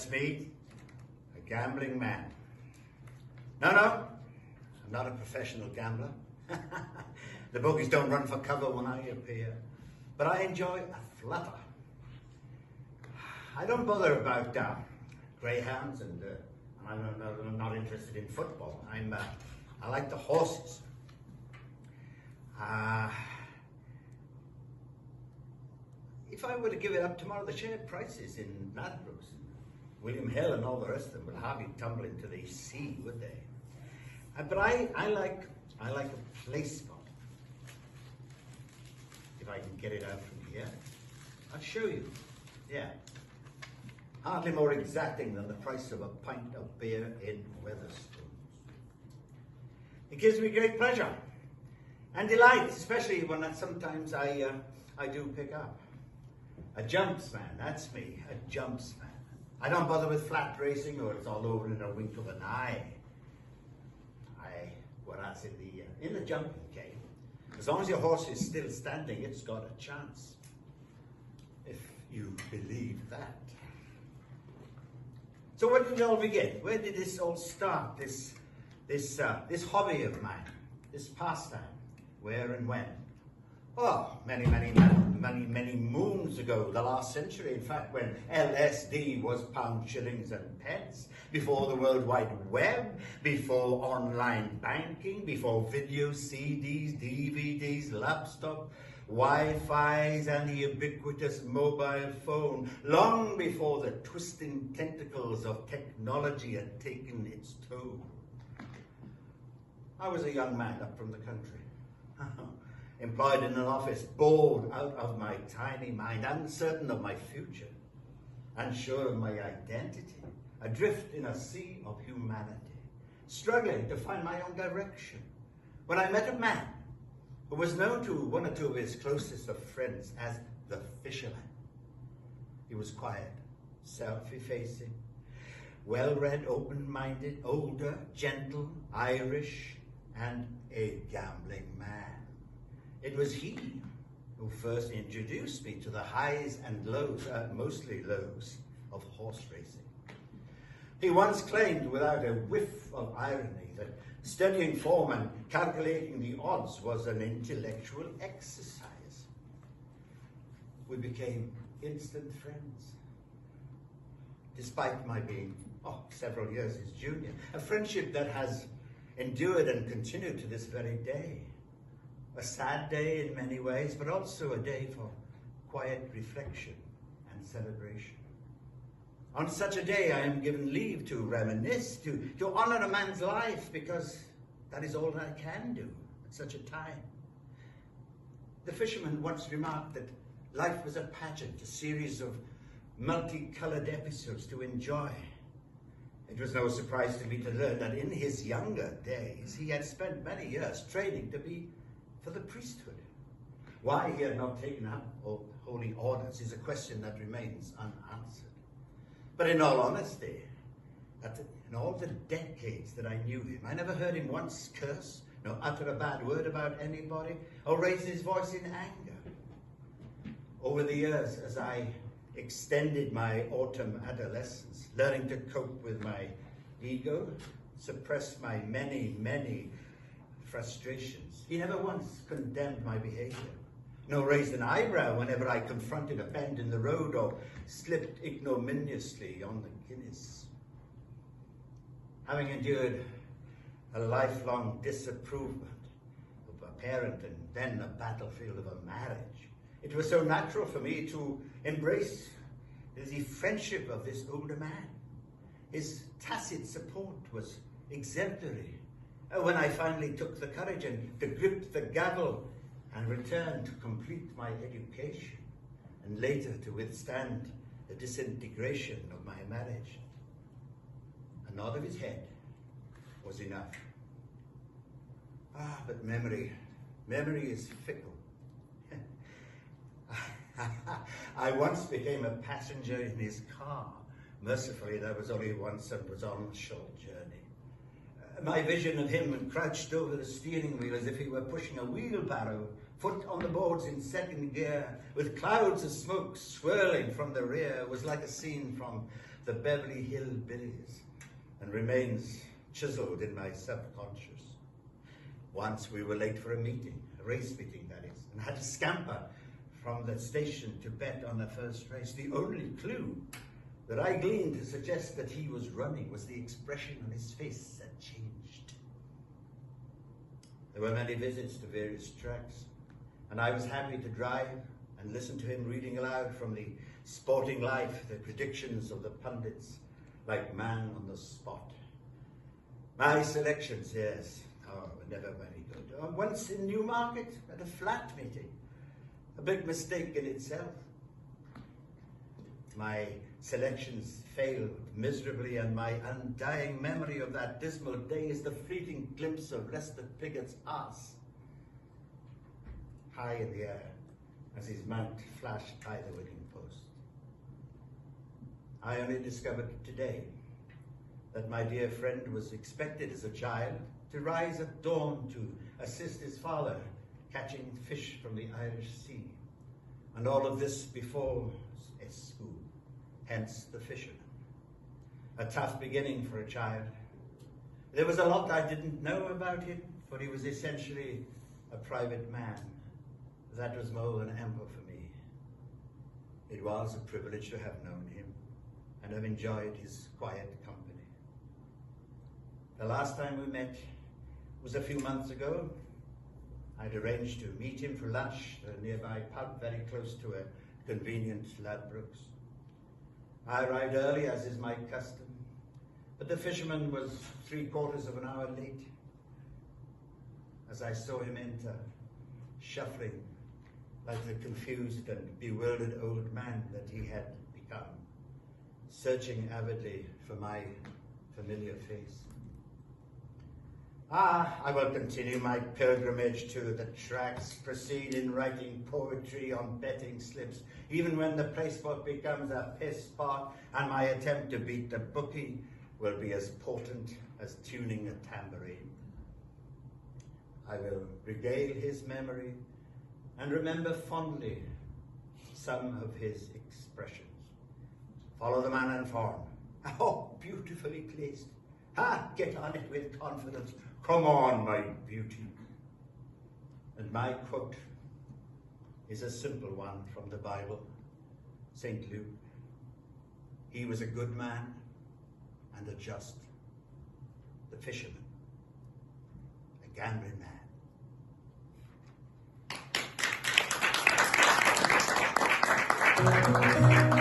that's me, a gambling man. No, I'm not a professional gambler. The bookies don't run for cover when I appear, but I enjoy a flutter. I don't bother about greyhounds, and I'm not interested in football. I like the horses. If I were to give it up tomorrow, the share prices in Ladbrokes, William Hill and all the rest of them would hardly tumble into the sea, would they? But I like a play spot. If I can get it out from here, I'll show you. Yeah. Hardly more exacting than the price of a pint of beer in Wetherspoons. It gives me great pleasure and delight, especially when sometimes I do pick up. A jumps man, that's me, a jumps man. I don't bother with flat racing, or it's all over in a wink of an eye. Whereas in the jumping game, as long as your horse is still standing, it's got a chance. If you believe that. So where did it all begin? Where did this all start? This hobby of mine, this pastime. Where and when? Oh, many moons ago, the last century, in fact, when LSD was pounds, shillings and pence, before the World Wide Web, before online banking, before video CDs, DVDs, laptop, Wi-Fi's and the ubiquitous mobile phone, long before the twisting tentacles of technology had taken its toll. I was a young man up from the country. Employed in an office, bored out of my tiny mind, uncertain of my future, unsure of my identity, adrift in a sea of humanity, struggling to find my own direction, when I met a man who was known to one or two of his closest of friends as the fisherman. He was quiet, self-effacing, well-read, open-minded, older, gentle, Irish, and a gambling man. It was he who first introduced me to the highs and lows, mostly lows, of horse racing. He once claimed, without a whiff of irony, that studying form and calculating the odds was an intellectual exercise. We became instant friends, despite my being several years his junior, a friendship that has endured and continued to this very day. A sad day in many ways, but also a day for quiet reflection and celebration. On such a day, I am given leave to reminisce, to honor a man's life, because that is all I can do at such a time. The fisherman once remarked that life was a pageant, a series of multicolored episodes to enjoy. It was no surprise to me to learn that in his younger days, he had spent many years training to be for the priesthood. Why he had not taken up holy orders is a question that remains unanswered. But in all honesty, in all the decades that I knew him, I never heard him once curse, nor utter a bad word about anybody, or raise his voice in anger. Over the years, as I extended my autumn adolescence, learning to cope with my ego, suppress my many frustrations, he never once condemned my behavior, nor raised an eyebrow whenever I confronted a bend in the road or slipped ignominiously on the Guinness. Having endured a lifelong disapproval of a parent and then a battlefield of a marriage, it was so natural for me to embrace the friendship of this older man. His tacit support was exemplary. When I finally took the courage and to grip the gavel and return to complete my education, and later to withstand the disintegration of my marriage, a nod of his head was enough. But memory is fickle. I once became a passenger in his car. Mercifully, that was only once and was on a short journey. My vision of him crouched over the steering wheel as if he were pushing a wheelbarrow, foot on the boards in second gear, with clouds of smoke swirling from the rear, was like a scene from the Beverly Hillbillies and remains chiseled in my subconscious. Once we were late for a meeting, a race meeting that is, and had to scamper from the station to bet on the first race. The only clue that I gleaned to suggest that he was running was the expression on his face that changed. There were many visits to various tracks, and I was happy to drive and listen to him reading aloud from the Sporting Life the predictions of the pundits, like man on the spot. My selections, yes, were never very good. Once in Newmarket at a flat meeting, a big mistake in itself. My selections failed miserably, and my undying memory of that dismal day is the fleeting glimpse of Lester Piggott's arse high in the air as his mount flashed by the winning post. I only discovered today that my dear friend was expected as a child to rise at dawn to assist his father catching fish from the Irish Sea, and all of this before school, hence the fisherman. A tough beginning for a child. There was a lot I didn't know about him, for he was essentially a private man. That was more than ample for me. It was a privilege to have known him and have enjoyed his quiet company. The last time we met was a few months ago. I'd arranged to meet him for lunch at a nearby pub very close to a convenient Ladbrokes. I arrived early, as is my custom, but the fisherman was 3/4 of an hour late. As I saw him enter, shuffling like the confused and bewildered old man that he had become, searching avidly for my familiar face. I will continue my pilgrimage to the tracks, proceed in writing poetry on betting slips, even when the placebook becomes a piss pot, and my attempt to beat the bookie will be as potent as tuning a tambourine. I will regale his memory and remember fondly some of his expressions. Follow the man and form. Oh, beautifully placed. Get on it with confidence. Come on, my beauty. And my quote is a simple one from the Bible, St. Luke. He was a good man and a just, the fisherman, a gambling man.